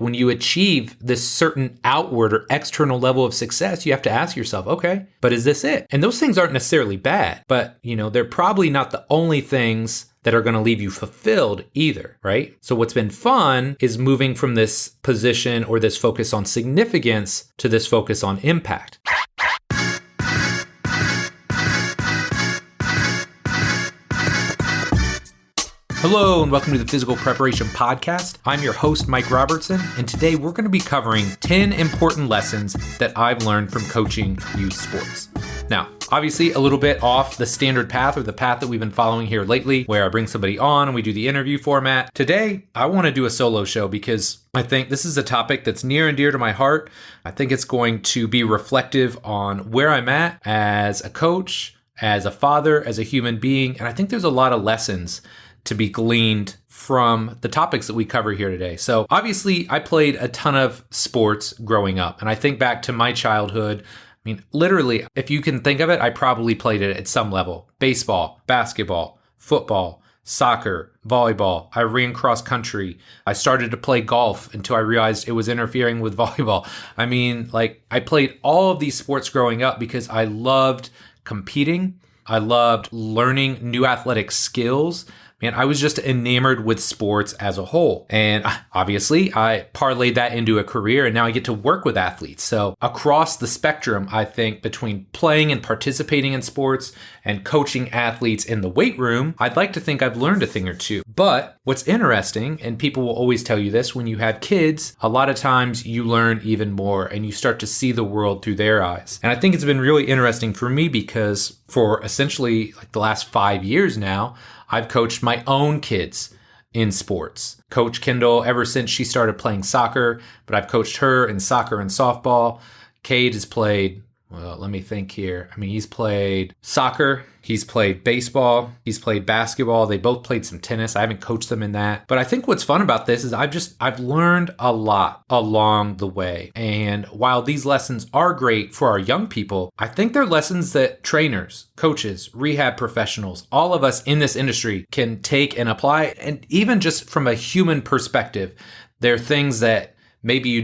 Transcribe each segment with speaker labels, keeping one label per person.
Speaker 1: when you achieve this certain outward or external level of success, you have to ask yourself, okay, but is this it? And those things aren't necessarily bad, but they're probably not the only things that are going to leave you fulfilled either, right? So what's been fun is moving from this position or this focus on significance to this focus on impact. Hello and welcome to the Physical Preparation Podcast. I'm your host, Mike Robertson, and today we're going to be covering 10 important lessons that I've learned from coaching youth sports. Now, obviously a little bit off the standard path or the path that we've been following here lately, where I bring somebody on and we do the interview format. Today, I want to do a solo show because I think this is a topic that's near and dear to my heart. I think it's going to be reflective on where I'm at as a coach, as a father, as a human being, and I think there's a lot of lessons to be gleaned from the topics that we cover here today. So obviously I played a ton of sports growing up, and I think back to my childhood. I mean, literally, if you can think of it, I probably played it at some level. Baseball, basketball, football, soccer, volleyball. I ran cross country. I started to play golf until I realized it was interfering with volleyball. I mean, I played all of these sports growing up because I loved competing. I loved learning new athletic skills. Man, I was just enamored with sports as a whole. And obviously, I parlayed that into a career, and now I get to work with athletes. So across the spectrum, I think between playing and participating in sports and coaching athletes in the weight room, I'd like to think I've learned a thing or two. But what's interesting, and people will always tell you this, when you have kids, a lot of times you learn even more and you start to see the world through their eyes. And I think it's been really interesting for me because for essentially the last 5 years now, I've coached my own kids in sports. Coach Kendall, ever since she started playing soccer, but I've coached her in soccer and softball. Cade has played, well, let me think here. I mean, he's played soccer, he's played baseball, he's played basketball. They both played some tennis. I haven't coached them in that. But I think what's fun about this is I've learned a lot along the way. And while these lessons are great for our young people, I think they're lessons that trainers, coaches, rehab professionals, all of us in this industry can take and apply. And even just from a human perspective, they're things that maybe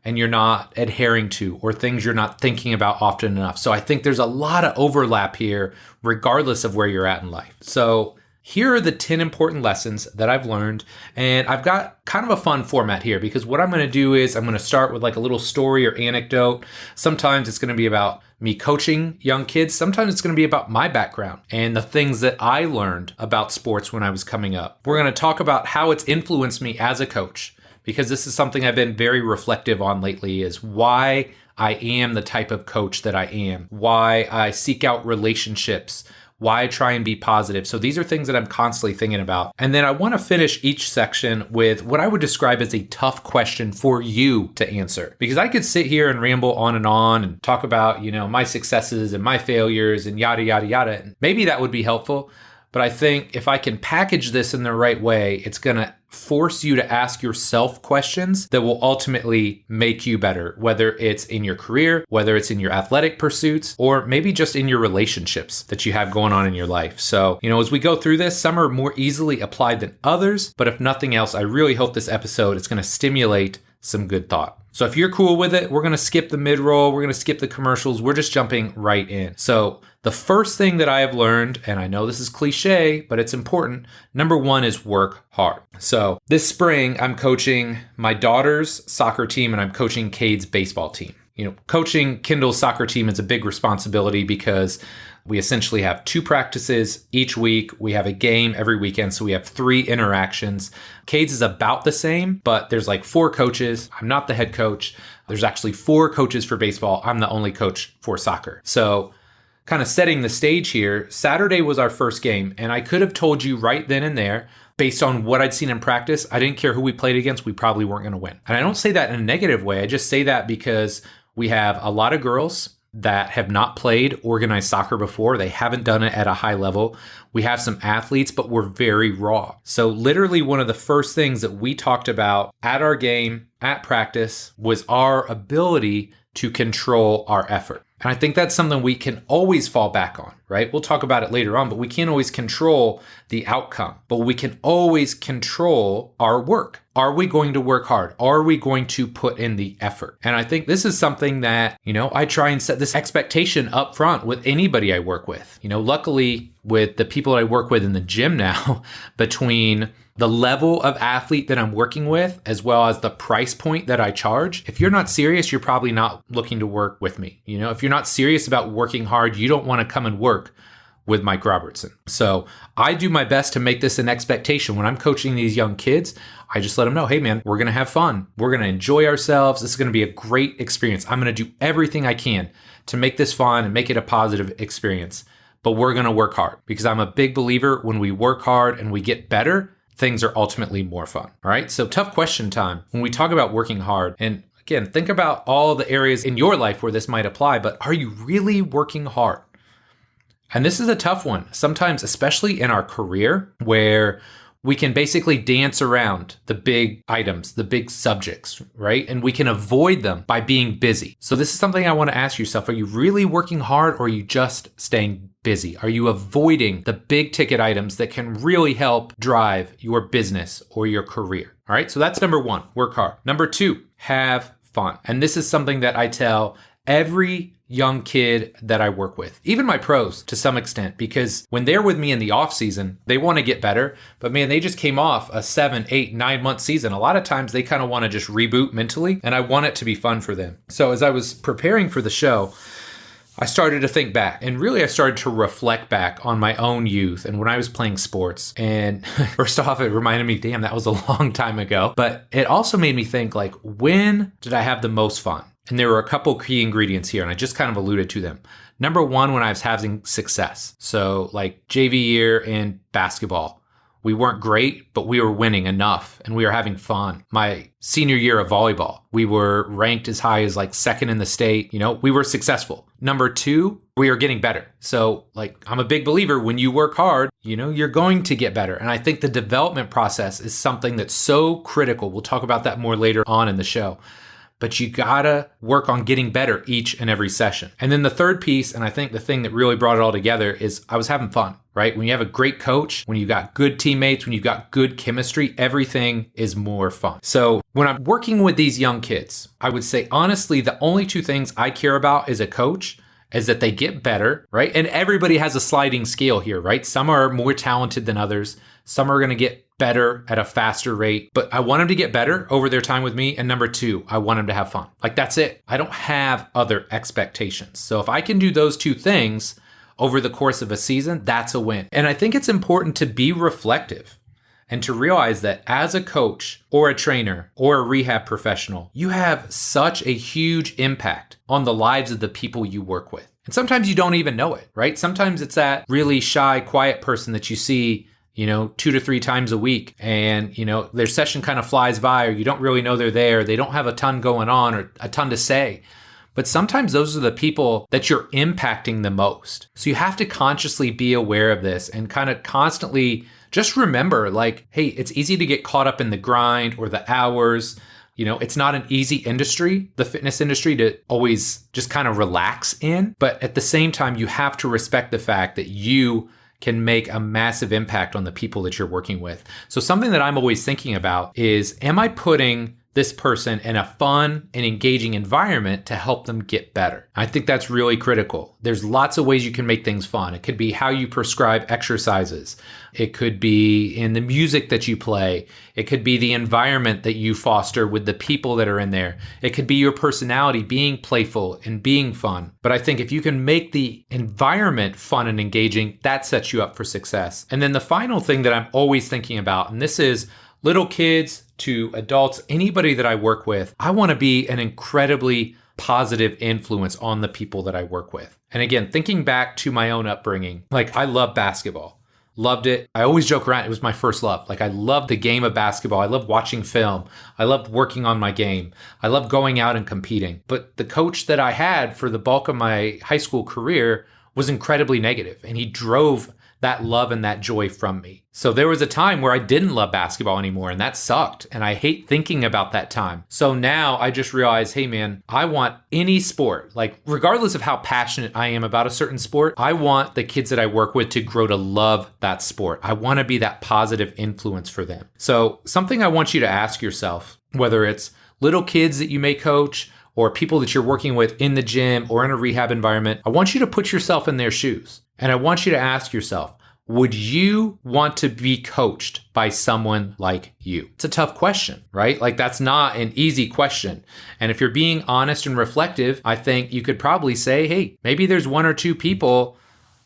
Speaker 1: and you're not adhering to, or things you're not thinking about often enough. So I think there's a lot of overlap here, regardless of where you're at in life. So here are the 10 important lessons that I've learned. And I've got kind of a fun format here because what I'm going to do is I'm going to start with a little story or anecdote. Sometimes it's going to be about me coaching young kids. Sometimes it's going to be about my background and the things that I learned about sports when I was coming up. We're going to talk about how it's influenced me as a coach, because this is something I've been very reflective on lately, is why I am the type of coach that I am, why I seek out relationships, why I try and be positive. So these are things that I'm constantly thinking about. And then I want to finish each section with what I would describe as a tough question for you to answer. Because I could sit here and ramble on and talk about, my successes and my failures and yada, yada, yada. And maybe that would be helpful. But I think if I can package this in the right way, it's going to force you to ask yourself questions that will ultimately make you better, whether it's in your career, whether it's in your athletic pursuits, or maybe just in your relationships that you have going on in your life. So, as we go through this, some are more easily applied than others, but if nothing else, I really hope this episode is going to stimulate some good thought. So if you're cool with it, we're going to skip the mid-roll, we're going to skip the commercials, we're just jumping right in. So the first thing that I have learned, and I know this is cliche, but it's important, number one is work hard. So this spring, I'm coaching my daughter's soccer team and I'm coaching Cade's baseball team. Coaching Kendall's soccer team is a big responsibility because we essentially have 2 practices each week. We have a game every weekend, so we have 3 interactions. Cade's is about the same, but there's 4 coaches. I'm not the head coach. There's actually 4 coaches for baseball. I'm the only coach for soccer. So kind of setting the stage here, Saturday was our first game, and I could have told you right then and there, based on what I'd seen in practice, I didn't care who we played against, we probably weren't going to win. And I don't say that in a negative way. I just say that because we have a lot of girls that have not played organized soccer before. They haven't done it at a high level. We have some athletes, but we're very raw. So literally one of the first things that we talked about at our game, at practice, was our ability to control our effort. And I think that's something we can always fall back on, right? We'll talk about it later on, but we can't always control the outcome, but we can always control our work. Are we going to work hard? Are we going to put in the effort? And I think this is something that, I try and set this expectation up front with anybody I work with. Luckily with the people I work with in the gym now, between the level of athlete that I'm working with, as well as the price point that I charge, if you're not serious, you're probably not looking to work with me. If you're not serious about working hard, you don't want to come and work with Mike Robertson. So I do my best to make this an expectation. When I'm coaching these young kids, I just let them know, hey man, we're going to have fun. We're going to enjoy ourselves. This is going to be a great experience. I'm going to do everything I can to make this fun and make it a positive experience. But we're going to work hard, because I'm a big believer when we work hard and we get better, things are ultimately more fun. All right. So tough question time. When we talk about working hard, and again, think about all the areas in your life where this might apply, but are you really working hard? And this is a tough one. Sometimes, especially in our career, where we can basically dance around the big items, the big subjects, right? And we can avoid them by being busy. So this is something I want to ask yourself. Are you really working hard, or are you just staying busy? Are you avoiding the big ticket items that can really help drive your business or your career? All right. So that's number one, work hard. Number two, have fun. And this is something that I tell every young kid that I work with, even my pros to some extent, because when they're with me in the off season, they want to get better, but man, they just came off a 7, 8, 9 month season. A lot of times they kind of want to just reboot mentally, and I want it to be fun for them. So as I was preparing for the show, I started to think back, and really I started to reflect back on my own youth and when I was playing sports. And first off, it reminded me, damn, that was a long time ago. But it also made me think, like, when did I have the most fun? And there were a couple key ingredients here, and I just kind of alluded to them. Number one, when I was having success. So like JV year in basketball, we weren't great, but we were winning enough and we were having fun. My senior year of volleyball, we were ranked as high as like second in the state. We were successful. Number two, we are getting better. So like, I'm a big believer, when you work hard, you're going to get better. And I think the development process is something that's so critical. We'll talk about that more later on in the show. But you gotta work on getting better each and every session. And then the third piece, and I think the thing that really brought it all together, is I was having fun, right? When you have a great coach, when you've got good teammates, when you've got good chemistry, everything is more fun. So when I'm working with these young kids, I would say, honestly, the only two things I care about as a coach is that they get better, right? And everybody has a sliding scale here, right? Some are more talented than others. Some are going to get better at a faster rate, but I want them to get better over their time with me. And number two, I want them to have fun. Like, that's it. I don't have other expectations. So if I can do those two things over the course of a season, that's a win. And I think it's important to be reflective and to realize that as a coach or a trainer or a rehab professional, you have such a huge impact on the lives of the people you work with. And sometimes you don't even know it, right? Sometimes it's that really shy, quiet person that you see 2 to 3 times a week, and, their session kind of flies by, or you don't really know they're there. They don't have a ton going on or a ton to say. But sometimes those are the people that you're impacting the most. So you have to consciously be aware of this and kind of constantly just remember, like, hey, it's easy to get caught up in the grind or the hours. It's not an easy industry, the fitness industry, to always just kind of relax in. But at the same time, you have to respect the fact that you can make a massive impact on the people that you're working with. So something that I'm always thinking about is, am I putting this person in a fun and engaging environment to help them get better? I think that's really critical. There's lots of ways you can make things fun. It could be how you prescribe exercises. It could be in the music that you play. It could be the environment that you foster with the people that are in there. It could be your personality being playful and being fun. But I think if you can make the environment fun and engaging, that sets you up for success. And then the final thing that I'm always thinking about, and this is little kids to adults, anybody that I work with, I want to be an incredibly positive influence on the people that I work with. And again, thinking back to my own upbringing, like, I love basketball. Loved it. I always joke around, it was my first love. Like, I loved the game of basketball. I loved watching film. I loved working on my game. I loved going out and competing. But the coach that I had for the bulk of my high school career was incredibly negative, and he drove that love and that joy from me. So there was a time where I didn't love basketball anymore, and that sucked. And I hate thinking about that time. So now I just realize, hey man, I want any sport, like regardless of how passionate I am about a certain sport, I want the kids that I work with to grow to love that sport. I want to be that positive influence for them. So something I want you to ask yourself, whether it's little kids that you may coach or people that you're working with in the gym or in a rehab environment, I want you to put yourself in their shoes. And I want you to ask yourself, would you want to be coached by someone like you? It's a tough question, right? Like that's not an easy question. And if you're being honest and reflective, I think you could probably say, hey, maybe there's one or two people,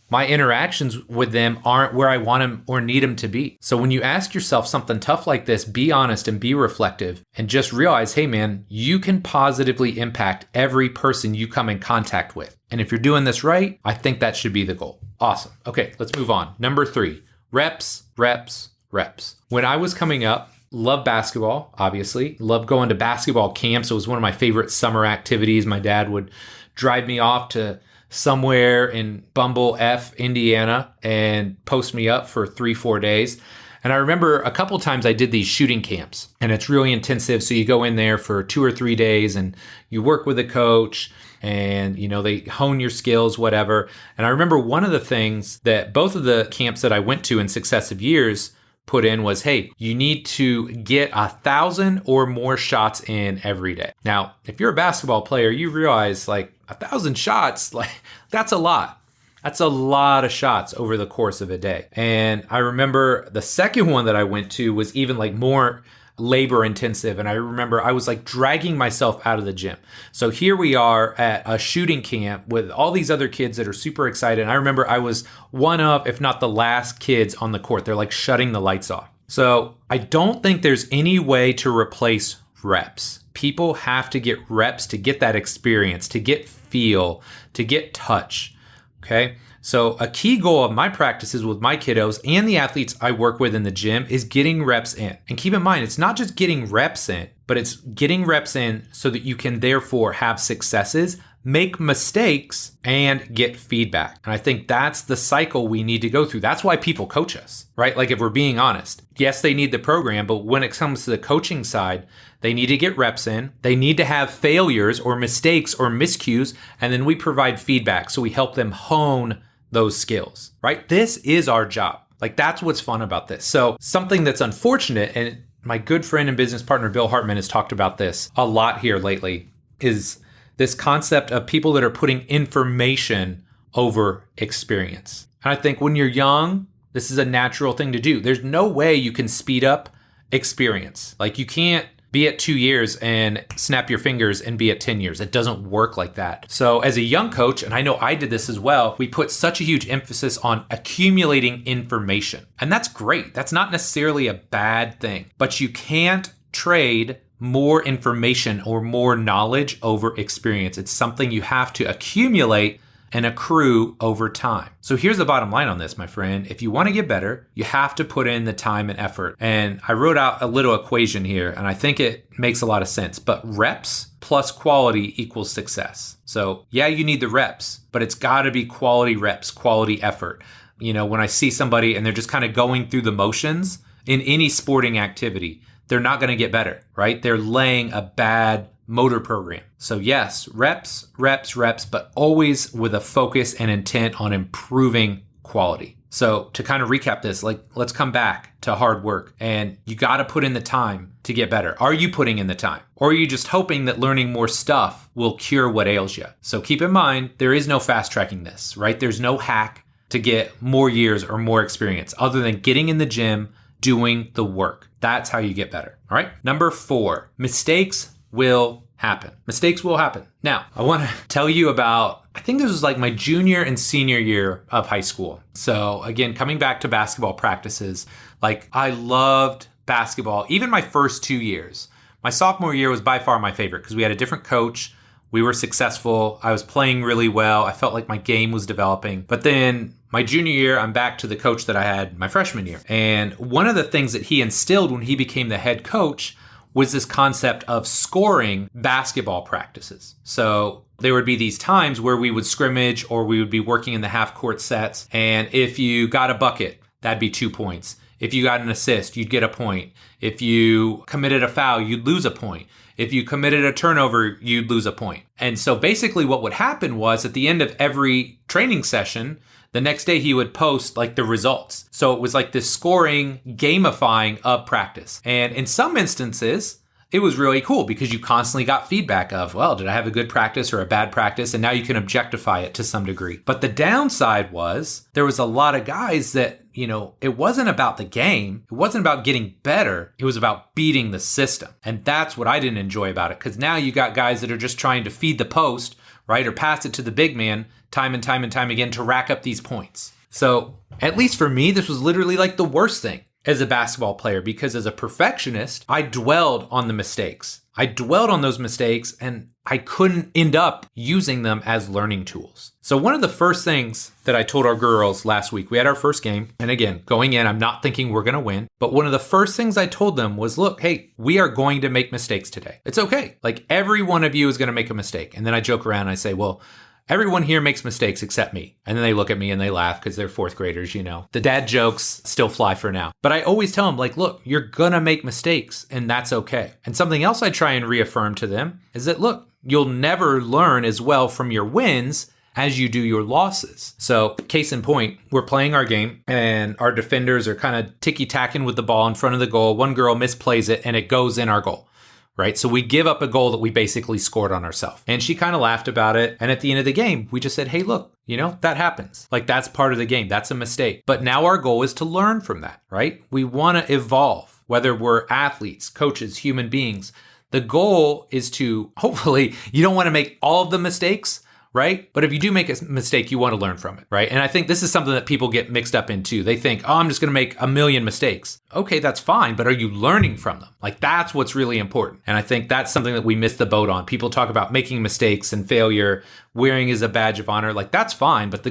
Speaker 1: my interactions with them aren't where I want them or need them to be. So when you ask yourself something tough like this, be honest and be reflective and just realize, hey man, you can positively impact every person you come in contact with. And if you're doing this right, I think that should be the goal. Awesome. Okay, let's move on. Number 3, reps, reps, reps. When I was coming up, loved basketball, obviously. Loved going to basketball camps. It was one of my favorite summer activities. My dad would drive me off to somewhere in Bumble F, Indiana, and post me up for 3-4 days. And I remember a couple times I did these shooting camps, and it's really intensive. So you go in there for 2 or 3 days and you work with a coach and, they hone your skills, whatever. And I remember one of the things that both of the camps that I went to in successive years put in was, hey, you need to get 1,000 or more shots in every day. Now, if you're a basketball player, you realize like 1,000 shots, like that's a lot. That's a lot of shots over the course of a day. And I remember the second one that I went to was even like more labor intensive. And I remember I was like dragging myself out of the gym. So here we are at a shooting camp with all these other kids that are super excited. And I remember I was one of, if not the last kids on the court. They're like shutting the lights off. So I don't think there's any way to replace reps. People have to get reps to get that experience, to get feel, to get touch. Okay. So a key goal of my practices with my kiddos and the athletes I work with in the gym is getting reps in. And keep in mind, it's not just getting reps in, but it's getting reps in so that you can therefore have successes, make mistakes, and get feedback. And I think that's the cycle we need to go through. That's why people coach us, right? Like if we're being honest, yes, they need the program, but when it comes to the coaching side, they need to get reps in. They need to have failures or mistakes or miscues, and then we provide feedback. So we help them hone those skills, right? This is our job. Like that's what's fun about this. So something that's unfortunate, and my good friend and business partner, Bill Hartman, has talked about this a lot here lately, is this concept of people that are putting information over experience. And I think when you're young, this is a natural thing to do. There's no way you can speed up experience. Like you can't be at 2 years and snap your fingers and be at 10 years. It doesn't work like that. So as a young coach, and I know I did this as well, we put such a huge emphasis on accumulating information. And that's great. That's not necessarily a bad thing, but you can't trade more information or more knowledge over experience. It's something you have to accumulate and accrue over time. So here's the bottom line on this, my friend. If you want to get better, you have to put in the time and effort. And I wrote out a little equation here, and I think it makes a lot of sense. But reps plus quality equals success. So yeah, you need the reps, but it's got to be quality reps, quality effort. When I see somebody and they're just kind of going through the motions in any sporting activity, they're not going to get better, right? They're laying a bad motor program. So yes, reps, reps, reps, but always with a focus and intent on improving quality. So to kind of recap this, let's come back to hard work, and you got to put in the time to get better. Are you putting in the time? Or are you just hoping that learning more stuff will cure what ails you? So keep in mind, there is no fast tracking this, right? There's no hack to get more years or more experience other than getting in the gym, doing the work. That's how you get better. All right. Number 4, mistakes will happen. Mistakes will happen. Now, I want to tell you about, I think this was like my junior and senior year of high school. So again, coming back to basketball practices, like I loved basketball, even my first 2 years. My sophomore year was by far my favorite because we had a different coach. We were successful. I was playing really well. I felt like my game was developing. But then my junior year, I'm back to the coach that I had my freshman year. And one of the things that he instilled when he became the head coach was this concept of scoring basketball practices. So there would be these times where we would scrimmage or we would be working in the half court sets. And if you got a bucket, that'd be 2 points. If you got an assist, you'd get a point. If you committed a foul, you'd lose a point. If you committed a turnover, you'd lose a point. And so basically what would happen was at the end of every training session, the next day he would post like the results. So it was like this scoring, gamifying of practice. And in some instances, it was really cool because you constantly got feedback of, well, did I have a good practice or a bad practice? And now you can objectify it to some degree. But the downside was there was a lot of guys that, it wasn't about the game. It wasn't about getting better. It was about beating the system. And that's what I didn't enjoy about it. Because now you got guys that are just trying to feed the post, right? Or pass it to the big man time and time and time again to rack up these points. So at least for me, this was literally like the worst thing as a basketball player, because as a perfectionist, I dwelled on the mistakes. I dwelled on those mistakes and I couldn't end up using them as learning tools. So one of the first things that I told our girls last week, we had our first game. And again, going in, I'm not thinking we're going to win. But one of the first things I told them was, look, hey, we are going to make mistakes today. It's okay. Like every one of you is going to make a mistake. And then I joke around and I say, well, everyone here makes mistakes except me. And then they look at me and they laugh because they're fourth graders, The dad jokes still fly for now. But I always tell them, like, look, you're going to make mistakes and that's okay. And something else I try and reaffirm to them is that, look, you'll never learn as well from your wins as you do your losses. So case in point, we're playing our game and our defenders are kind of ticky-tacking with the ball in front of the goal. One girl misplays it and it goes in our goal. Right? So we give up a goal that we basically scored on ourselves. And she kind of laughed about it. And at the end of the game, we just said, hey, look, that happens. Like that's part of the game. That's a mistake. But now our goal is to learn from that, right? We want to evolve, whether we're athletes, coaches, human beings. The goal is to, hopefully, you don't want to make all of the mistakes, right? But if you do make a mistake, you want to learn from it, right? And I think this is something that people get mixed up into. They think, oh, I'm just going to make a million mistakes. Okay, that's fine, but are you learning from them? Like that's what's really important. And I think that's something that we miss the boat on. People talk about making mistakes and failure, wearing as a badge of honor. Like that's fine, but the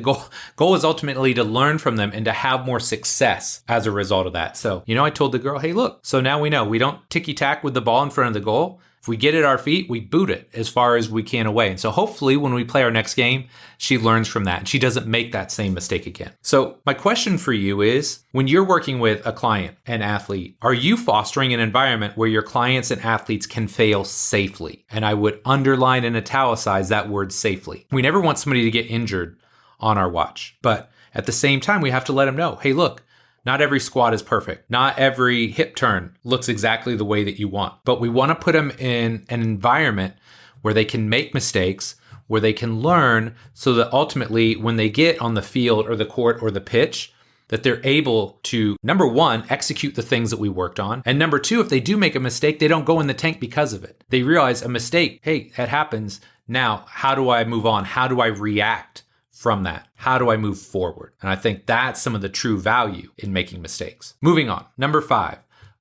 Speaker 1: goal is ultimately to learn from them and to have more success as a result of that. So, I told the girl, hey, look, so now we know we don't ticky-tack with the ball in front of the goal. If we get at our feet, we boot it as far as we can away. And so hopefully when we play our next game, she learns from that and she doesn't make that same mistake again. So my question for you is, when you're working with a client, an athlete, are you fostering an environment where your clients and athletes can fail safely? And I would underline and italicize that word safely. We never want somebody to get injured on our watch. But at the same time, we have to let them know, hey, look, not every squat is perfect. Not every hip turn looks exactly the way that you want. But we want to put them in an environment where they can make mistakes, where they can learn so that ultimately when they get on the field or the court or the pitch, that they're able to, number one, execute the things that we worked on. And number two, if they do make a mistake, they don't go in the tank because of it. They realize a mistake, hey, that happens. Now, how do I move on? How do I react from that? How do I move forward? And I think that's some of the true value in making mistakes. Moving on. Number 5,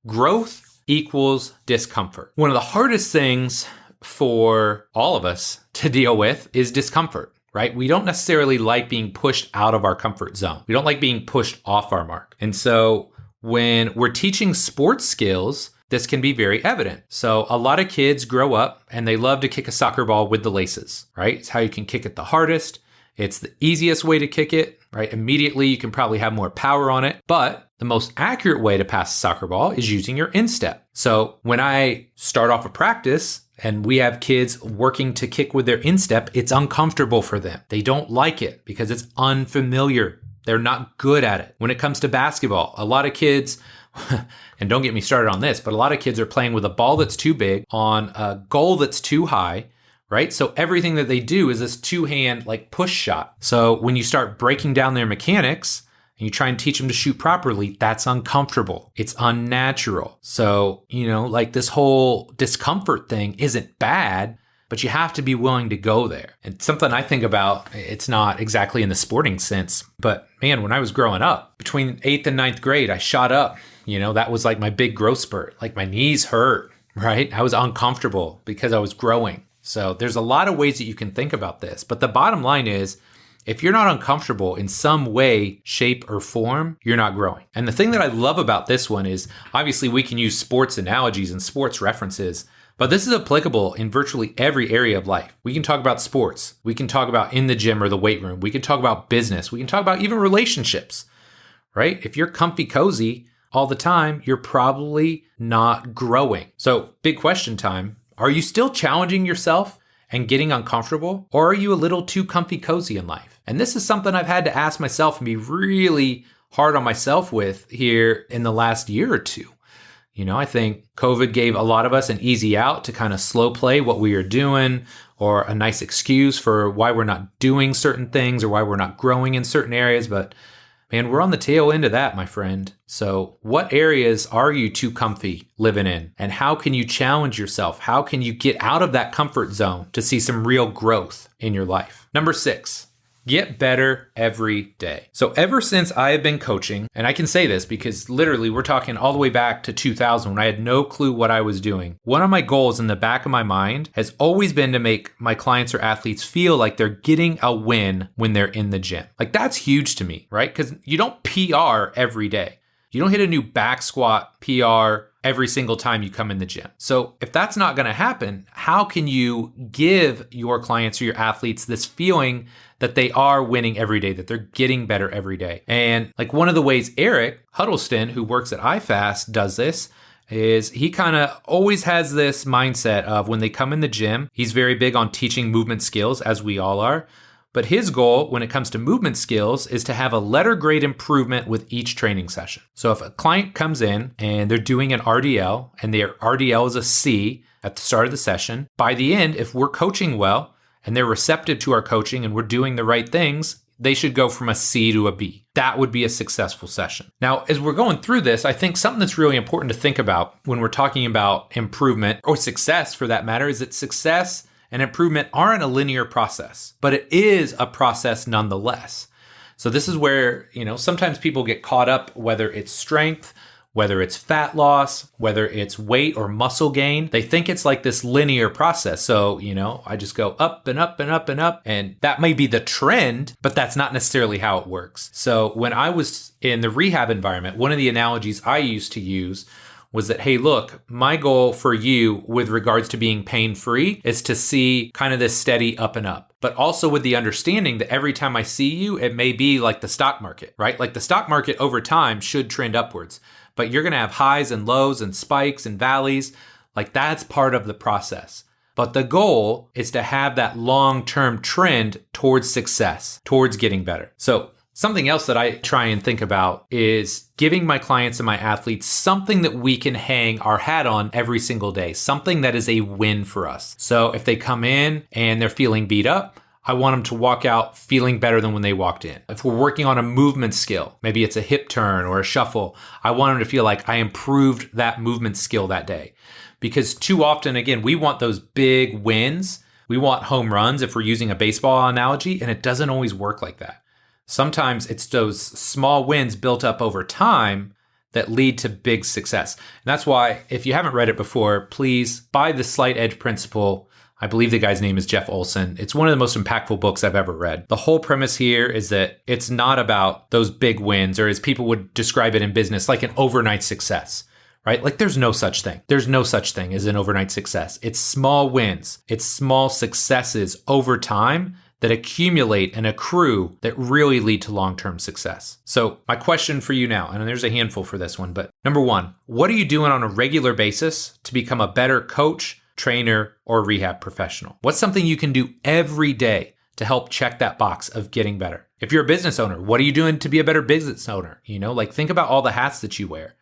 Speaker 1: growth equals discomfort. One of the hardest things for all of us to deal with is discomfort, right? We don't necessarily like being pushed out of our comfort zone. We don't like being pushed off our mark. And so when we're teaching sports skills, this can be very evident. So a lot of kids grow up and they love to kick a soccer ball with the laces, right? It's how you can kick it the hardest. It's the easiest way to kick it, right? Immediately, you can probably have more power on it. But the most accurate way to pass a soccer ball is using your instep. So when I start off a practice and we have kids working to kick with their instep, it's uncomfortable for them. They don't like it because it's unfamiliar. They're not good at it. When it comes to basketball, a lot of kids, and don't get me started on this, but a lot of kids are playing with a ball that's too big on a goal that's too high, right? So everything that they do is this two-hand like push shot. So when you start breaking down their mechanics and you try and teach them to shoot properly, that's uncomfortable. It's unnatural. So, like this whole discomfort thing isn't bad, but you have to be willing to go there. And something I think about, it's not exactly in the sporting sense, but man, when I was growing up, between 8th and 9th grade, I shot up. That was like my big growth spurt. Like my knees hurt, right? I was uncomfortable because I was growing. So there's a lot of ways that you can think about this. But the bottom line is, if you're not uncomfortable in some way, shape, or form, you're not growing. And the thing that I love about this one is, obviously we can use sports analogies and sports references, But this is applicable in virtually every area of life. We can talk about sports. We can talk about in the gym or the weight room. We can talk about business. We can talk about even relationships, right? If you're comfy cozy all the time, you're probably not growing. So big question time. Are you still challenging yourself and getting uncomfortable? Or are you a little too comfy cozy in life? And this is something I've had to ask myself and be really hard on myself with here in the last year or two. I think COVID gave a lot of us an easy out to kind of slow play what we are doing, or a nice excuse for why we're not doing certain things or why we're not growing in certain areas. But man, we're on the tail end of that, my friend. So what areas are you too comfy living in? And how can you challenge yourself? How can you get out of that comfort zone to see some real growth in your life? Number 6. Get better every day. So ever since I have been coaching, and I can say this because literally we're talking all the way back to 2000 when I had no clue what I was doing. One of my goals in the back of my mind has always been to make my clients or athletes feel like they're getting a win when they're in the gym. Like that's huge to me, right? Because you don't PR every day. You don't hit a new back squat PR every single time you come in the gym. So if that's not going to happen, how can you give your clients or your athletes this feeling that they are winning every day, that they're getting better every day? And like one of the ways Eric Huddleston, who works at iFast, does this is he kind of always has this mindset of when they come in the gym, he's very big on teaching movement skills, as we all are. But his goal when it comes to movement skills is to have a letter grade improvement with each training session. So if a client comes in and they're doing an RDL and their RDL is a C at the start of the session, by the end, if we're coaching well and they're receptive to our coaching and we're doing the right things, they should go from a C to a B. That would be a successful session. Now, as we're going through this, I think something that's really important to think about when we're talking about improvement or success for that matter is that success and improvement aren't a linear process, but it is a process nonetheless. So this is where, sometimes people get caught up, whether it's strength, whether it's fat loss, whether it's weight or muscle gain. They think it's like this linear process. So, I just go up and up and up and up, and that may be the trend, but that's not necessarily how it works. So when I was in the rehab environment, one of the analogies I used to use was that, hey, look, my goal for you with regards to being pain-free is to see kind of this steady up and up, but also with the understanding that every time I see you, it may be like the stock market, right? Like the stock market over time should trend upwards, but you're going to have highs and lows and spikes and valleys. Like that's part of the process. But the goal is to have that long-term trend towards success, towards getting better. So something else that I try and think about is giving my clients and my athletes something that we can hang our hat on every single day, something that is a win for us. So if they come in and they're feeling beat up, I want them to walk out feeling better than when they walked in. If we're working on a movement skill, maybe it's a hip turn or a shuffle, I want them to feel like I improved that movement skill that day. Because too often, again, we want those big wins. We want home runs if we're using a baseball analogy, and it doesn't always work like that. Sometimes it's those small wins built up over time that lead to big success. And that's why, if you haven't read it before, please buy The Slight Edge Principle. I believe the guy's name is Jeff Olson. It's one of the most impactful books I've ever read. The whole premise here is that it's not about those big wins, or as people would describe it in business, like an overnight success, right? Like there's no such thing. There's no such thing as an overnight success. It's small wins. It's small successes over time that accumulate and accrue that really lead to long-term success. So my question for you now, and there's a handful for this one, but number 1, what are you doing on a regular basis to become a better coach, trainer, or rehab professional? What's something you can do every day to help check that box of getting better? If you're a business owner, what are you doing to be a better business owner? Think about all the hats that you wear.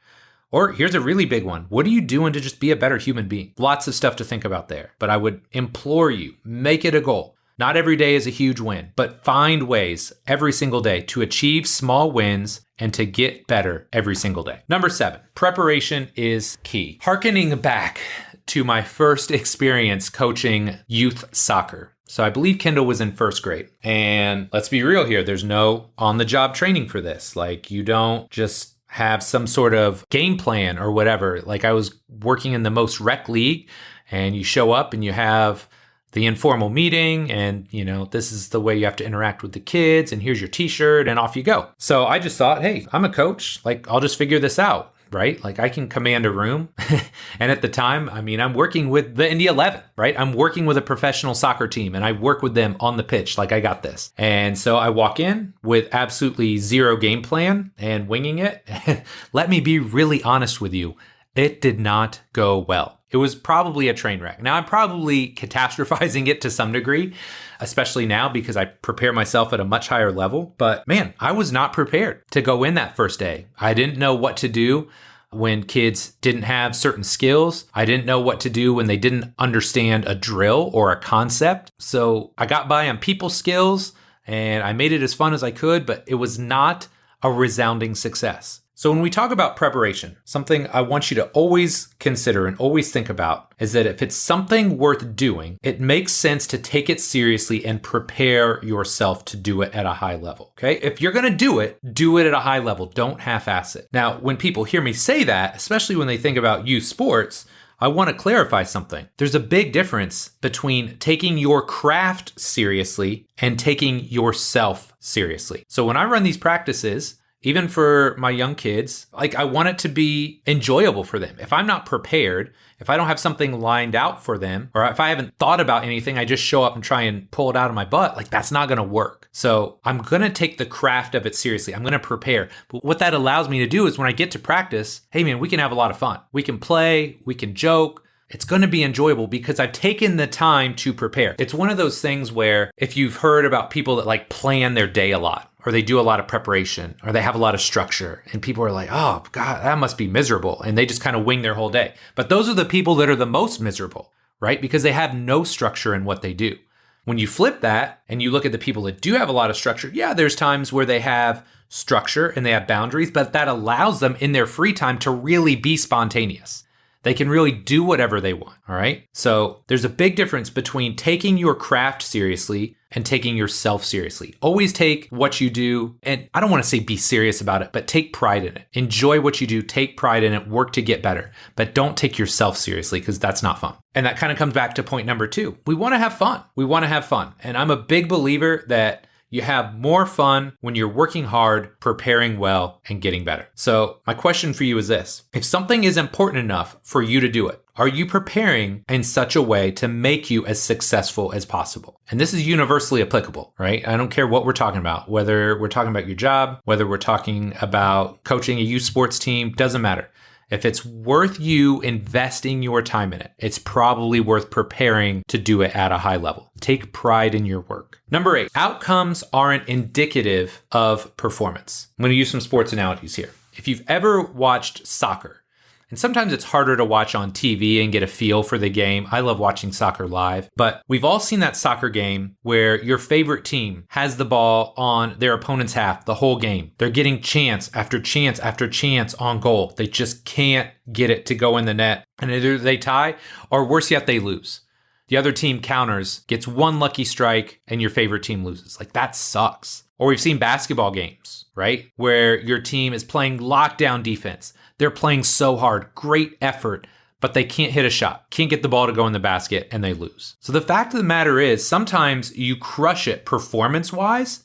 Speaker 1: Or here's a really big one. What are you doing to just be a better human being? Lots of stuff to think about there, but I would implore you, make it a goal. Not every day is a huge win, but find ways every single day to achieve small wins and to get better every single day. Number 7, preparation is key. Harkening back to my first experience coaching youth soccer. So I believe Kendall was in first grade. And let's be real here, there's no on-the-job training for this. Like you don't just have some sort of game plan or whatever. Like I was working in the most rec league, and you show up and you have the informal meeting, and this is the way you have to interact with the kids, and here's your t-shirt, and off you go. So I just thought, hey, I'm a coach, like I'll just figure this out. right? Like I can command a room. And at the time, I mean, I'm working with the Indy 11, right? I'm working with a professional soccer team and I work with them on the pitch. Like I got this. And so I walk in with absolutely zero game plan and winging it. Let me be really honest with you. It did not go well. It was probably a train wreck. Now, I'm probably catastrophizing it to some degree, especially now because I prepare myself at a much higher level. But man, I was not prepared to go in that first day. I didn't know what to do when kids didn't have certain skills. I didn't know what to do when they didn't understand a drill or a concept. So I got by on people skills and I made it as fun as I could, but it was not a resounding success. So when we talk about preparation, something I want you to always consider and always think about is that if it's something worth doing, it makes sense to take it seriously and prepare yourself to do it at a high level, okay? If you're gonna do it at a high level. Don't half-ass it. Now, when people hear me say that, especially when they think about youth sports, I want to clarify something. There's a big difference between taking your craft seriously and taking yourself seriously. So when I run these practices, even for my young kids, like I want it to be enjoyable for them. If I'm not prepared, if I don't have something lined out for them, or if I haven't thought about anything, I just show up and try and pull it out of my butt, like that's not going to work. So I'm going to take the craft of it seriously. I'm going to prepare. But what that allows me to do is when I get to practice, hey man, we can have a lot of fun. We can play, we can joke. It's going to be enjoyable because I've taken the time to prepare. It's one of those things where if you've heard about people that like plan their day a lot, or they do a lot of preparation, or they have a lot of structure, and people are like, oh God, that must be miserable. And they just kind of wing their whole day. But those are the people that are the most miserable, right? Because they have no structure in what they do. When you flip that and you look at the people that do have a lot of structure, yeah, there's times where they have structure and they have boundaries, but that allows them in their free time to really be spontaneous. They can really do whatever they want, all right? So there's a big difference between taking your craft seriously and taking yourself seriously. Always take what you do, and I don't want to say be serious about it, but take pride in it. Enjoy what you do, take pride in it, work to get better, but don't take yourself seriously because that's not fun. And that kind of comes back to point number 2. We want to have fun. We want to have fun. And I'm a big believer that you have more fun when you're working hard, preparing well, and getting better. So my question for you is this. If something is important enough for you to do it, are you preparing in such a way to make you as successful as possible? And this is universally applicable, right? I don't care what we're talking about, whether we're talking about your job, whether we're talking about coaching a youth sports team, doesn't matter. If it's worth you investing your time in it, it's probably worth preparing to do it at a high level. Take pride in your work. Number 8, outcomes aren't indicative of performance. I'm going to use some sports analogies here. If you've ever watched soccer, and sometimes it's harder to watch on TV and get a feel for the game. I love watching soccer live, but we've all seen that soccer game where your favorite team has the ball on their opponent's half the whole game. They're getting chance after chance after chance on goal. They just can't get it to go in the net. And either they tie or worse yet, they lose. The other team counters, gets one lucky strike, and your favorite team loses. Like that sucks. Or we've seen basketball games, right? Where your team is playing lockdown defense. They're playing so hard, great effort, but they can't hit a shot, can't get the ball to go in the basket, and they lose. So the fact of the matter is, sometimes you crush it performance-wise,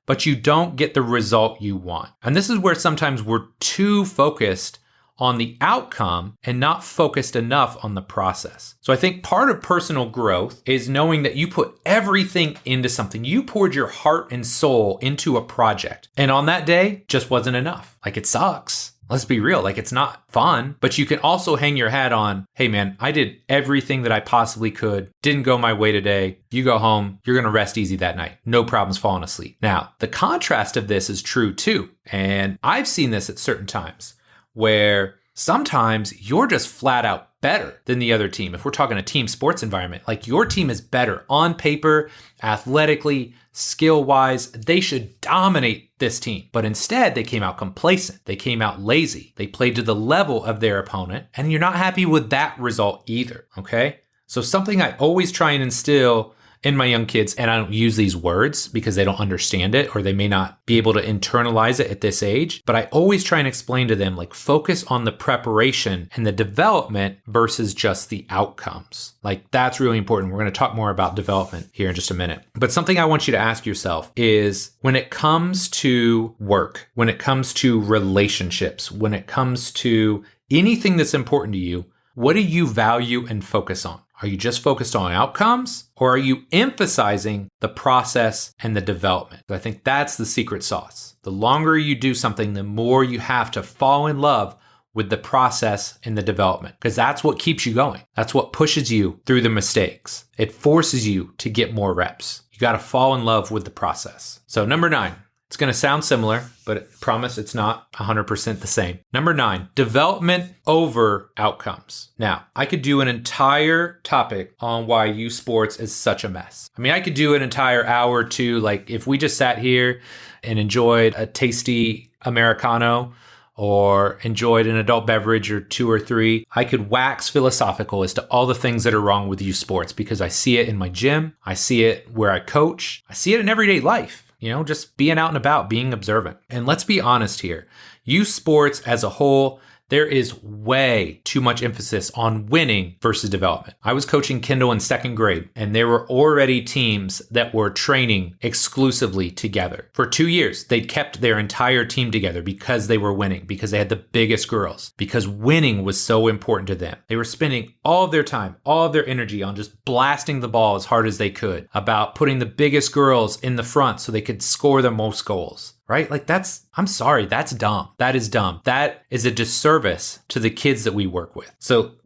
Speaker 1: but you don't get the result you want. And this is where sometimes we're too focused on the outcome and not focused enough on the process. So I think part of personal growth is knowing that you put everything into something. You poured your heart and soul into a project. And on that day, just wasn't enough. Like it sucks. Let's be real, like it's not fun, but you can also hang your hat on, hey man, I did everything that I possibly could, didn't go my way today. You go home, you're gonna rest easy that night. No problems falling asleep. Now, the contrast of this is true too. And I've seen this at certain times where sometimes you're just flat out better than the other team. If we're talking a team sports environment, like your team is better on paper, athletically, skill-wise, they should dominate this team. But instead, they came out complacent. They came out lazy. They played to the level of their opponent, and you're not happy with that result either, okay? So something I always try and instill in my young kids, and I don't use these words because they don't understand it or they may not be able to internalize it at this age, but I always try and explain to them, like, focus on the preparation and the development versus just the outcomes. Like, that's really important. We're going to talk more about development here in just a minute. But something I want you to ask yourself is, when it comes to work, when it comes to relationships, when it comes to anything that's important to you, what do you value and focus on? Are you just focused on outcomes, or are you emphasizing the process and the development? I think that's the secret sauce. The longer you do something, the more you have to fall in love with the process and the development, because that's what keeps you going. That's what pushes you through the mistakes. It forces you to get more reps. You got to fall in love with the process. So number 9. It's going to sound similar, but I promise it's not 100% the same. Number 9, development over outcomes. Now, I could do an entire topic on why youth sports is such a mess. I mean, I could do an entire hour or two. Like, if we just sat here and enjoyed a tasty Americano or enjoyed an adult beverage or 2 or 3, I could wax philosophical as to all the things that are wrong with youth sports, because I see it in my gym. I see it where I coach. I see it in everyday life. Just being out and about, being observant. And let's be honest here. Youth sports as a whole, there is way too much emphasis on winning versus development. I was coaching Kindle in 2nd grade, and there were already teams that were training exclusively together. For 2 years, they'd kept their entire team together because they were winning, because they had the biggest girls, because winning was so important to them. They were spending all of their time, all of their energy on just blasting the ball as hard as they could, about putting the biggest girls in the front so they could score the most goals. Right? Like, I'm sorry, that's dumb. That is dumb. That is a disservice to the kids that we work with. So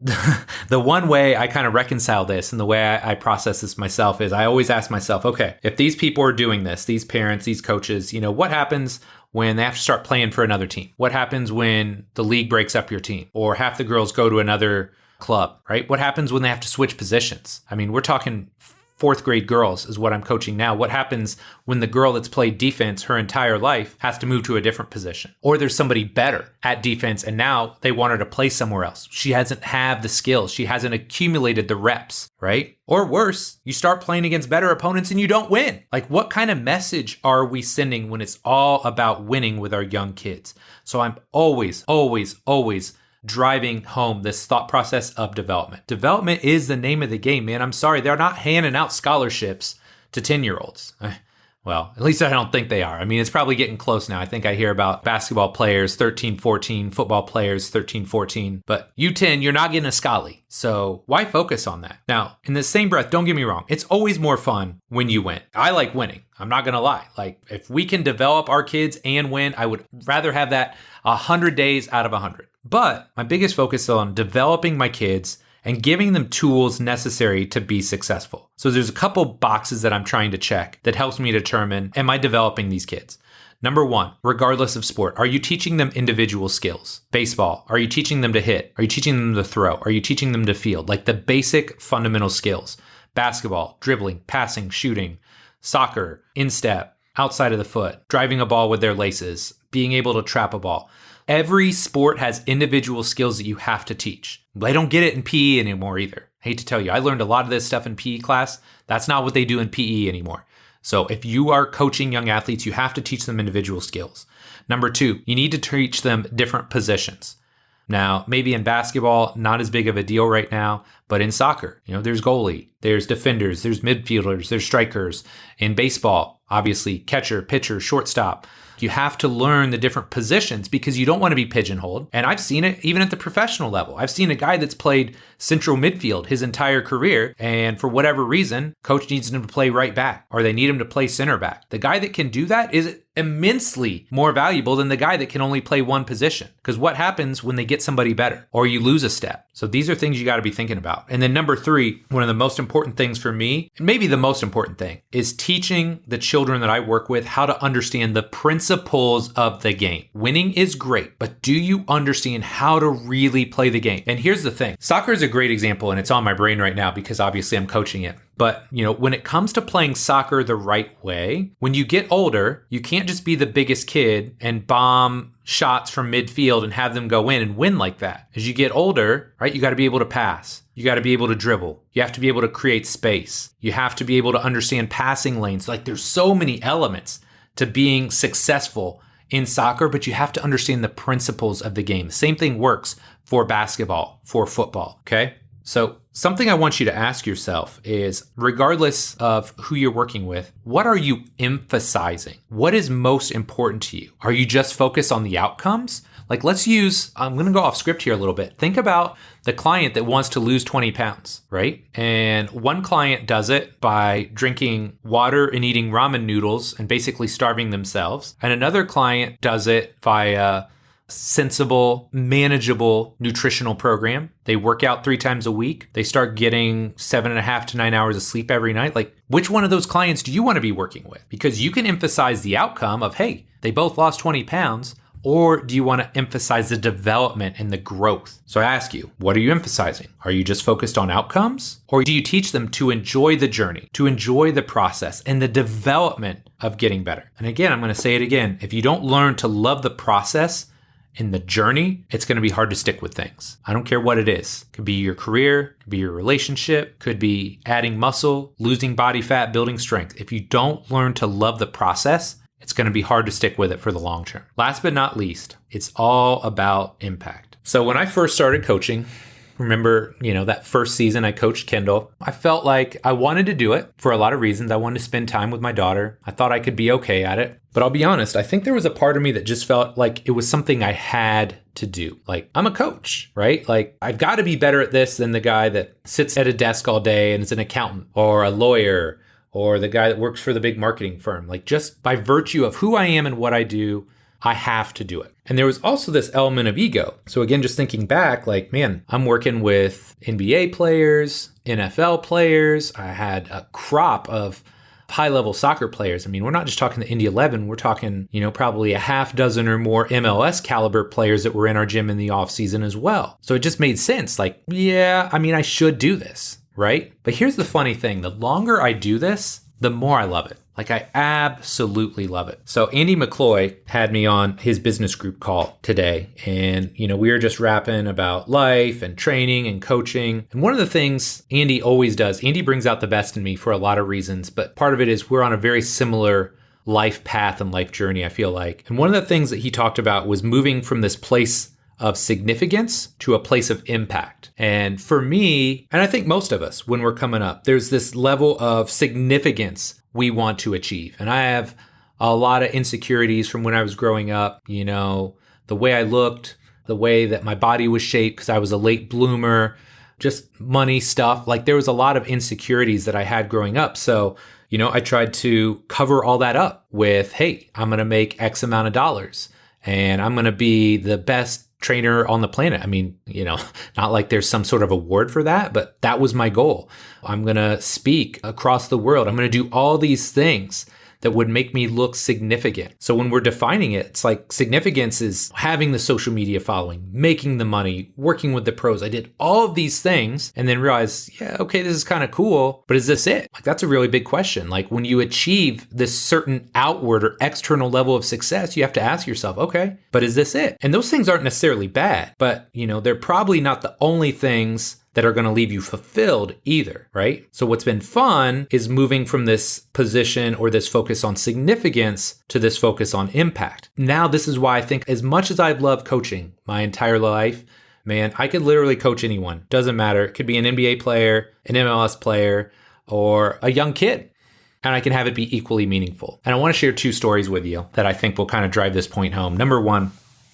Speaker 1: the one way I kind of reconcile this, and the way I process this myself, is I always ask myself, okay, if these people are doing this, these parents, these coaches, what happens when they have to start playing for another team? What happens when the league breaks up your team, or half the girls go to another club, right? What happens when they have to switch positions? I mean, we're talking 4th grade girls is what I'm coaching now. What happens when the girl that's played defense her entire life has to move to a different position? Or there's somebody better at defense and now they want her to play somewhere else. She hasn't had the skills. She hasn't accumulated the reps, right? Or worse, you start playing against better opponents and you don't win. Like, what kind of message are we sending when it's all about winning with our young kids? So I'm always driving home this thought process of development. Development is the name of the game, man. I'm sorry, they're not handing out scholarships to 10-year-olds. Well, at least I don't think they are. I mean, it's probably getting close now. I think I hear about basketball players 13, 14, football players 13, 14. But U10, you're not getting a scholarship. So why focus on that? Now, in the same breath, don't get me wrong. It's always more fun when you win. I like winning. I'm not going to lie. Like, if we can develop our kids and win, I would rather have that 100 days out of 100. But my biggest focus is on developing my kids and giving them tools necessary to be successful. So there's a couple boxes that I'm trying to check that helps me determine, am I developing these kids? Number 1, regardless of sport, are you teaching them individual skills? Baseball, are you teaching them to hit? Are you teaching them to throw? Are you teaching them to field? Like the basic fundamental skills. Basketball, dribbling, passing, shooting. Soccer, instep, outside of the foot, driving a ball with their laces, being able to trap a ball. Every sport has individual skills that you have to teach. They don't get it in PE anymore either. I hate to tell you, I learned a lot of this stuff in PE class. That's not what they do in PE anymore. So if you are coaching young athletes, you have to teach them individual skills. Number 2, you need to teach them different positions. Now, maybe in basketball, not as big of a deal right now, but in soccer, there's goalie, there's defenders, there's midfielders, there's strikers. In baseball, obviously, catcher, pitcher, shortstop. You have to learn the different positions because you don't want to be pigeonholed. And I've seen it even at the professional level. I've seen a guy that's played central midfield his entire career, and for whatever reason, coach needs him to play right back, or they need him to play center back. The guy that can do that is immensely more valuable than the guy that can only play one position. Because what happens when they get somebody better or you lose a step? So these are things you got to be thinking about. And then number 3, one of the most important things for me, and maybe the most important thing, is teaching the children that I work with how to understand the principles of the game. Winning is great, but do you understand how to really play the game? And here's the thing. Soccer is a great example, and it's on my brain right now because obviously I'm coaching it. But, when it comes to playing soccer the right way, when you get older, you can't just be the biggest kid and bomb shots from midfield and have them go in and win like that. As you get older, right, you got to be able to pass. You got to be able to dribble. You have to be able to create space. You have to be able to understand passing lanes. Like there's so many elements to being successful in soccer, but you have to understand the principles of the game. The same thing works for basketball, for football, okay? So something I want you to ask yourself is, regardless of who you're working with, what are you emphasizing? What is most important to you? Are you just focused on the outcomes? Like I'm going to go off script here a little bit. Think about the client that wants to lose 20 pounds, right? And one client does it by drinking water and eating ramen noodles and basically starving themselves. And another client does it via sensible, manageable nutritional program. They work out 3 times a week. They start getting 7.5 to 9 hours of sleep every night. Like, which one of those clients do you want to be working with? Because you can emphasize the outcome of, hey, they both lost 20 pounds. Or do you want to emphasize the development and the growth? So I ask you, what are you emphasizing? Are you just focused on outcomes? Or do you teach them to enjoy the journey, to enjoy the process and the development of getting better? And again, I'm going to say it again. If you don't learn to love the process and the journey, it's going to be hard to stick with things. I don't care what it is. It could be your career, could be your relationship, could be adding muscle, losing body fat, building strength. If you don't learn to love the process, it's going to be hard to stick with it for the long term. Last but not least, it's all about impact. So when I first started coaching, remember, that first season I coached Kendall, I felt like I wanted to do it for a lot of reasons. I wanted to spend time with my daughter. I thought I could be okay at it. But I'll be honest, I think there was a part of me that just felt like it was something I had to do. Like, I'm a coach, right? Like, I've got to be better at this than the guy that sits at a desk all day and is an accountant or a lawyer or the guy that works for the big marketing firm. Like, just by virtue of who I am and what I do, I have to do it. And there was also this element of ego. So again, just thinking back, like, man, I'm working with NBA players, NFL players. I had a crop of high-level soccer players. I mean, we're not just talking the Indy 11. We're talking, probably a half dozen or more MLS caliber players that were in our gym in the off season as well. So it just made sense. Like, yeah, I mean, I should do this, right? But here's the funny thing. The longer I do this, the more I love it. Like, I absolutely love it. So Andy McCloy had me on his business group call today. And, we were just rapping about life and training and coaching. And one of the things Andy always does, Andy brings out the best in me for a lot of reasons. But part of it is we're on a very similar life path and life journey, I feel like. And one of the things that he talked about was moving from this place of significance to a place of impact. And for me, and I think most of us, when we're coming up, there's this level of significance we want to achieve. And I have a lot of insecurities from when I was growing up, the way I looked, the way that my body was shaped because I was a late bloomer, just money stuff. Like, there was a lot of insecurities that I had growing up. So, I tried to cover all that up with, hey, I'm going to make X amount of dollars and I'm going to be the best trainer on the planet. I mean, not like there's some sort of award for that, but that was my goal. I'm going to speak across the world. I'm going to do all these things that would make me look significant. So when we're defining it, it's like significance is having the social media following, making the money, working with the pros. I did all of these things and then realized, yeah, okay, this is kind of cool, but is this it? Like, that's a really big question. Like, when you achieve this certain outward or external level of success, you have to ask yourself, okay, but is this it? And those things aren't necessarily bad, but they're probably not the only things that are going to leave you fulfilled either, right? So what's been fun is moving from this position or this focus on significance to this focus on impact. Now, this is why I think, as much as I've loved coaching my entire life, man, I could literally coach anyone. Doesn't matter. It could be an NBA player, an MLS player, or a young kid. And I can have it be equally meaningful. And I want to share 2 stories with you that I think will kind of drive this point home. Number 1,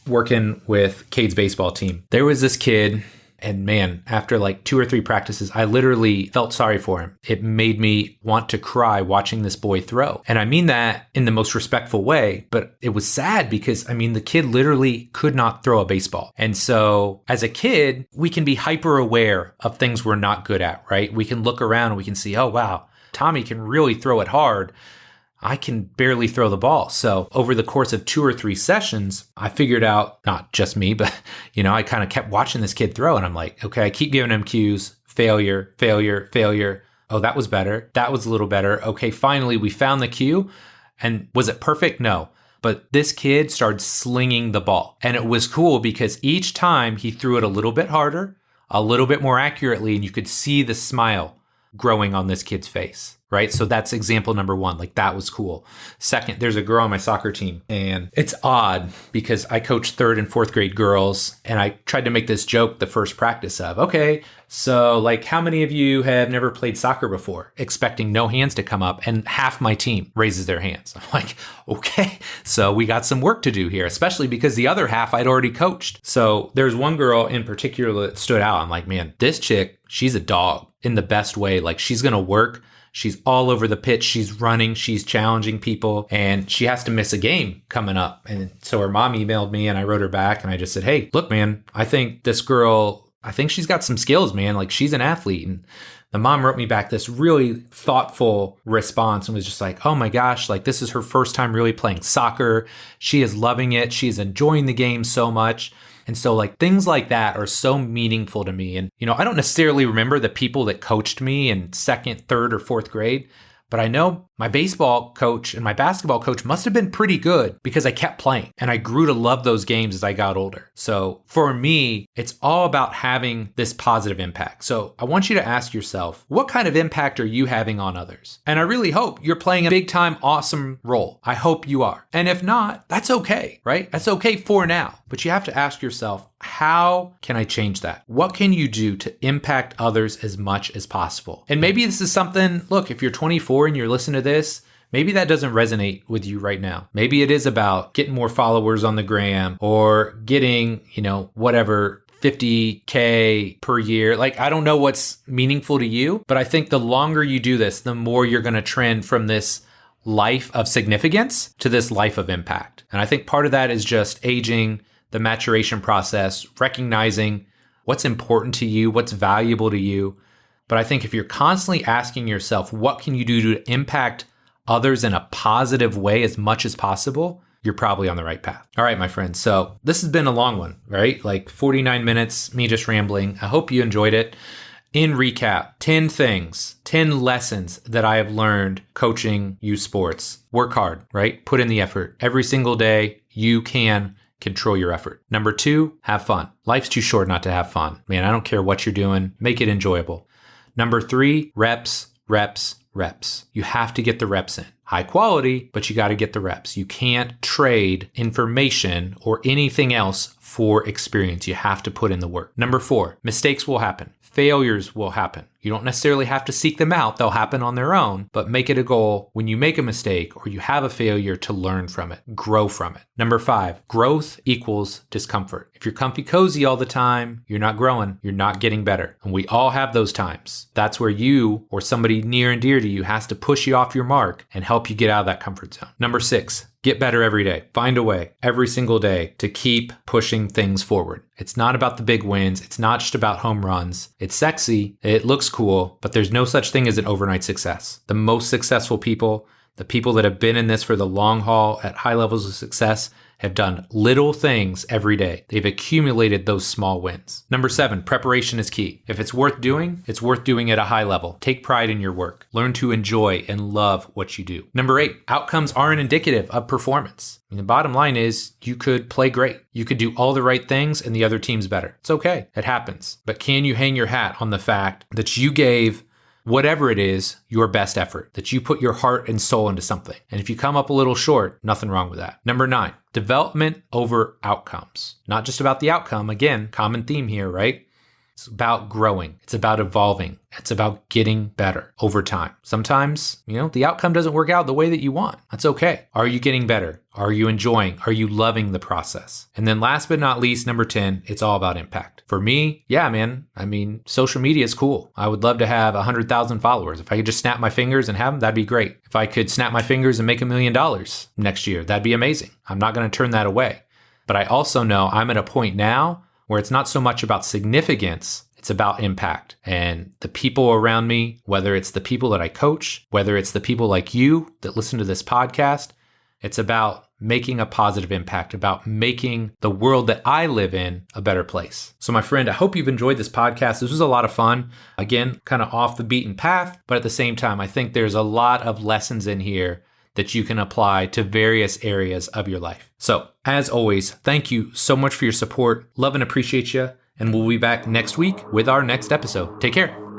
Speaker 1: working with Cade's baseball team. There was this kid, and man, after like 2 or 3 practices, I literally felt sorry for him. It made me want to cry watching this boy throw. And I mean that in the most respectful way, but it was sad because, the kid literally could not throw a baseball. And so as a kid, we can be hyper aware of things we're not good at, right? We can look around and we can see, oh, wow, Tommy can really throw it hard. I can barely throw the ball. So over the course of 2 or 3 sessions, I figured out, not just me, but, I kind of kept watching this kid throw and I'm like, okay, I keep giving him cues, failure, failure, failure. Oh, that was better. That was a little better. Okay, finally we found the cue. And was it perfect? No. But this kid started slinging the ball. And it was cool because each time he threw it a little bit harder, a little bit more accurately, and you could see the smile growing on this kid's face, right? So that's example number one. Like, that was cool. Second, there's a girl on my soccer team, and it's odd because I coach third and fourth grade girls, and I tried to make this joke the first practice of, okay, so like, how many of you have never played soccer before? Expecting no hands to come up, and half my team raises their hands. I'm like, okay, so we got some work to do here, especially because the other half I'd already coached. So there's one girl in particular that stood out. I'm like, man, this chick, she's a dog in the best way. Like, she's going to work. She's all over the pitch. She's running. She's challenging people, and she has to miss a game coming up. And so her mom emailed me, and I wrote her back, and I just said, hey, look, man, I think this girl, I think she's got some skills, man. Like, she's an athlete. And the mom wrote me back this really thoughtful response and was just like, oh my gosh, like, this is her first time really playing soccer. She is loving it. She is enjoying the game so much. And so, like, things like that are so meaningful to me. And, I don't necessarily remember the people that coached me in second, third, or fourth grade, but I know my baseball coach and my basketball coach must have been pretty good because I kept playing and I grew to love those games as I got older. So for me, it's all about having this positive impact. So I want you to ask yourself, what kind of impact are you having on others? And I really hope you're playing a big time, awesome role. I hope you are. And if not, that's okay, right? That's okay for now. But you have to ask yourself, how can I change that? What can you do to impact others as much as possible? And maybe this is something, look, if you're 24 and you're listening to this, maybe that doesn't resonate with you right now. Maybe it is about getting more followers on the gram or getting, whatever, 50K per year. Like, I don't know what's meaningful to you, but I think the longer you do this, the more you're going to trend from this life of significance to this life of impact. And I think part of that is just aging, the maturation process, recognizing what's important to you, what's valuable to you. But I think if you're constantly asking yourself, what can you do to impact others in a positive way as much as possible, you're probably on the right path. All right, my friends. So this has been a long one, right? Like 49 minutes, me just rambling. I hope you enjoyed it. In recap, 10 things, 10 lessons that I have learned coaching youth sports. Work hard, right? Put in the effort. Every single day, you can control your effort. Number 2, have fun. Life's too short not to have fun. Man, I don't care what you're doing. Make it enjoyable. Number 3, reps, reps, reps. You have to get the reps in. High quality, but you got to get the reps. You can't trade information or anything else for experience. You have to put in the work. Number 4, mistakes will happen. Failures will happen. You don't necessarily have to seek them out. They'll happen on their own, but make it a goal when you make a mistake or you have a failure to learn from it, grow from it. Number 5, growth equals discomfort. If you're comfy cozy all the time, you're not growing, you're not getting better. And we all have those times. That's where you or somebody near and dear to you has to push you off your mark and help you get out of that comfort zone. Number 6, get better every day. Find a way every single day to keep pushing things forward. It's not about the big wins. It's not just about home runs. It's sexy. It looks cool, but there's no such thing as an overnight success. The most successful people, the people that have been in this for the long haul at high levels of success, have done little things every day. They've accumulated those small wins. Number 7, preparation is key. If it's worth doing at a high level. Take pride in your work. Learn to enjoy and love what you do. Number 8, outcomes aren't indicative of performance. The bottom line is you could play great. You could do all the right things and the other team's better. It's okay. It happens. But can you hang your hat on the fact that you gave whatever it is, your best effort, that you put your heart and soul into something? And if you come up a little short, nothing wrong with that. Number 9, development over outcomes. Not just about the outcome. Again, common theme here, right? It's about growing. It's about evolving. It's about getting better over time. Sometimes, the outcome doesn't work out the way that you want. That's okay. Are you getting better? Are you enjoying? Are you loving the process? And then last but not least, number 10, it's all about impact. For me, yeah, man, social media is cool. I would love to have 100,000 followers. If I could just snap my fingers and have them, that'd be great. If I could snap my fingers and make $1 million next year, that'd be amazing. I'm not going to turn that away. But I also know I'm at a point now where it's not so much about significance, it's about impact. And the people around me, whether it's the people that I coach, whether it's the people like you that listen to this podcast, it's about making a positive impact, about making the world that I live in a better place. So my friend, I hope you've enjoyed this podcast. This was a lot of fun. Again, kind of off the beaten path, but at the same time, I think there's a lot of lessons in here that you can apply to various areas of your life. So as always, thank you so much for your support. Love and appreciate you. and we'll be back next week with our next episode. Take care.